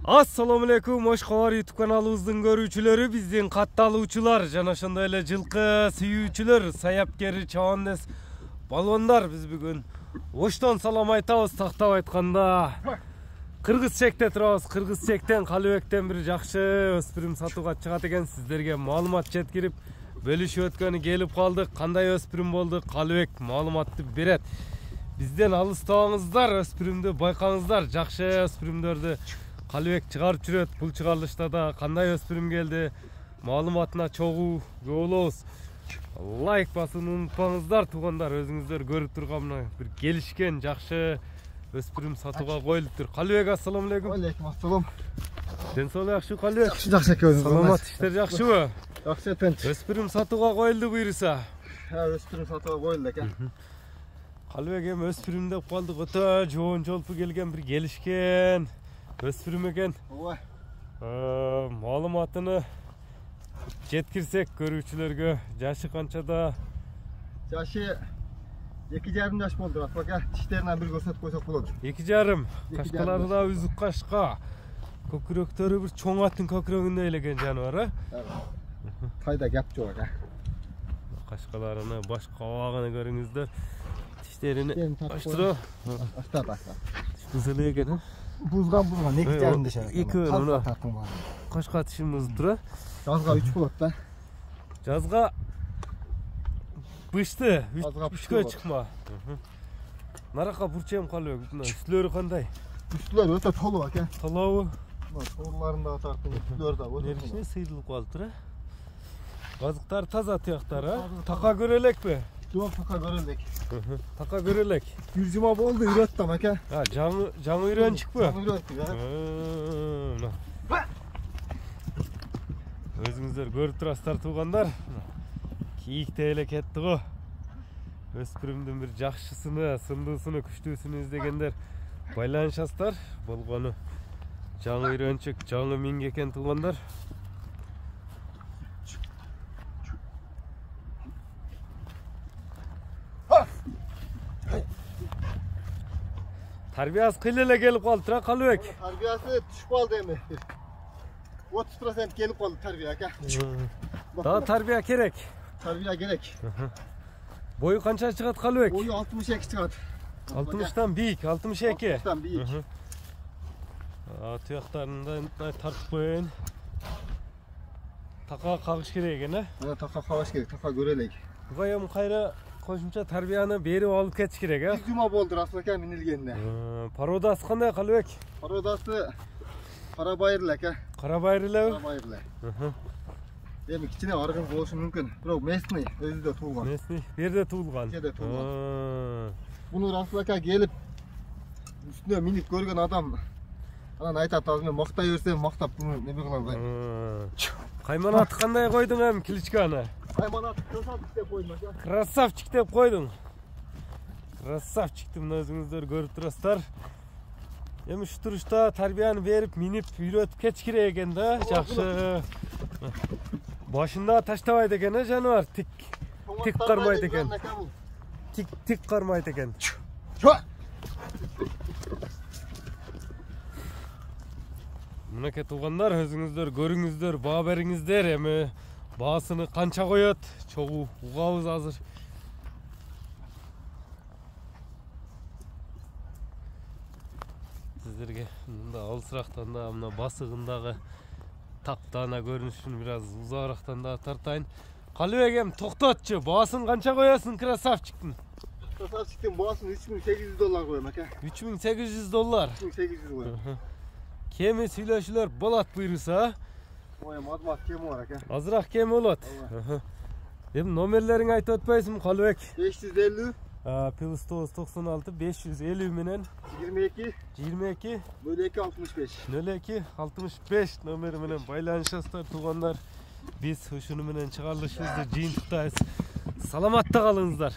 Assalamu alaikum, hoş kavар YouTube kanalımızın görүүчүлөрү, биздин катталуучулар жана ошондой эле жылкы сүйүүчүлөр, саяпкери, чабандес балбандар. Биз бүгүн Оштон салам айтабыз, тактап айтканда. Кыргыз чекте турабыз. Кыргыз чектен Калыбектен бир жакшы өспүрүм сатууга чыгат экен. Сиздерге маалымат жеткирип, бөлүшүп өткөнү келип калдык. Кандай өспүрүм болду? Калыбек маалыматты берет. Бизден алыстабаңыздар, өспүрүмдү байкаңыздар. Жакшы өспүрүмдөрдү Калыбек чыгарып жүрөт. Бул чыгарылышта да кандай өспүрүм келди? Маалыматына чогуу көп болобуз. Лайк басууну унутпаңыздар туугандар. Өзүңүздөр көрүп турган бир келишкен жакшы өспүрүм сатууга коюлуптур. Калыбек, ассаламу алейкум. Алейкум ассалам. Ден соолук жакшы Калыбек? Жакшы экенсиз. Саламат, иштер жакшыбы? Жакшы эпент. Өспүрүм сатууга коюлду буйруса. Өспүрүм сатууга коюлду экен. Калыбек эми өспүрүм деп калдык, өтө жоон жолпу келген бир келишкен өспүрүм экен. Ооба. Маалыматыны жеткирсек көрүүчүлөргө, жашы канчада? Жашы 2,5 жаш болду. Ака, тиштеринен бир көрсөтүп койсок болот. 2,5. Кашкалары да үзүк кашка. Көкүрөктөрү бир чоң аттын көкүрөгүндөй элеген жаныбар, Кайда гап жок ака. Кашкаларыны, баш кабагын көрүңүздөр. Тиштерини ачтырып, ачтап. Бузулу экен. Бузган 2,5 дешет. 2 кашка тишимиз тура. Жазга 3 болот да. Жазга бышты, 3кө чыкма. Нарака бурчем Калыбек, үстүлөрү кандай? Үстүлөр өтө толуу ака. Толобу? Тооларында тартып, үстүлөр да болот. Неришне сыйдылып калды тура. Газыктар таза тияктар, Така көрө элекпи? Жок, така көрө элек. Така көрө элек. Бир жума болду, үйрөттүм ака. Жаңы үйрөнчүкпү? Үйрөттүк, Өзүңүздөр көрүп турасыздар туугандар. Кийикте эле кетти го. Өспүрүмдүн бир жакшысыны, сындуусуну, күчтүүсүнү издегендер байланышасыздар. Болгону жаңы үйрөнчүк, жаңы минг экен туугандар. Тарбиясы кыйла эле келип калды тура Калыбек. Тарбиясы түшүп калды эми. 30% келип калды тарбия ака. Дагы тарбия керек. Тарбия керек. Бою канча чыгат Калыбек? Бою 62 чыгат. 60тан бийик, 62. 60тан бийик. Туяктарында тартып коеюн. Така кагыш керек экен, Така кагыш керек, така көрө элек. Буга эми кайра кошумча тарбияны берип алып кетиш керек, Бир жума болду Расул ака минилгенине. Породасы кандай Калыбек? Породасы кара байырлы ака. Кара байырлы? Кара байырлы. Эми кичине аргын болушу мүмкүн. Бирок местный өзүдө туулган. Местный жерде туулган. Жерде туулган. Буну Расул ака келип үстүнө минип көргөн адам анан айтат, азыр мен мактай берсем, мактап буну неме кылам дейм. Кайманаты кандай койдуң эми кличканы? Кайманаты красавчик деп койдум ака. Красавчик деп койдуң. Красавчикти мына өзүңүздөр көрүп турасыздар. Эми ушу турушта тарбияны берип, минип, үйрөтүп кетиш керек экен да, жакшы. Башында таштабайт экен, жаныбар, тик кармайт экен. Тик кармайт экен. Мынакей туугандар, өзүңүздөр көрүңүздөр, баа бериңиздер. Эми баасыны канча коет, чогуу угабыз азыр. Сиздерге мында алысырактан да мына басыгындагы таптана көрүнүшүн бир аз узагырактан да тартайын. Калыбек, эми токтотчу, баасын канча коесуң красавчиктин? Красавчиктин баасын $3,800 коем ака. $3,800. 3,800 коем. Кеми сүйлөшүүлөр болот буйруса? Ой, мазмат кеми бар ака. Азыраак кеми болот. Эми номерлериңи айтып өтпөйсүңбү Калыбек? 550 плюс 996 550 менен 22 02 65 номери менен байланышасыздар туугандар. Биз ушуну менен чыгарылышыбызды жыйынтыктайбыз. Саламатта калыңыздар.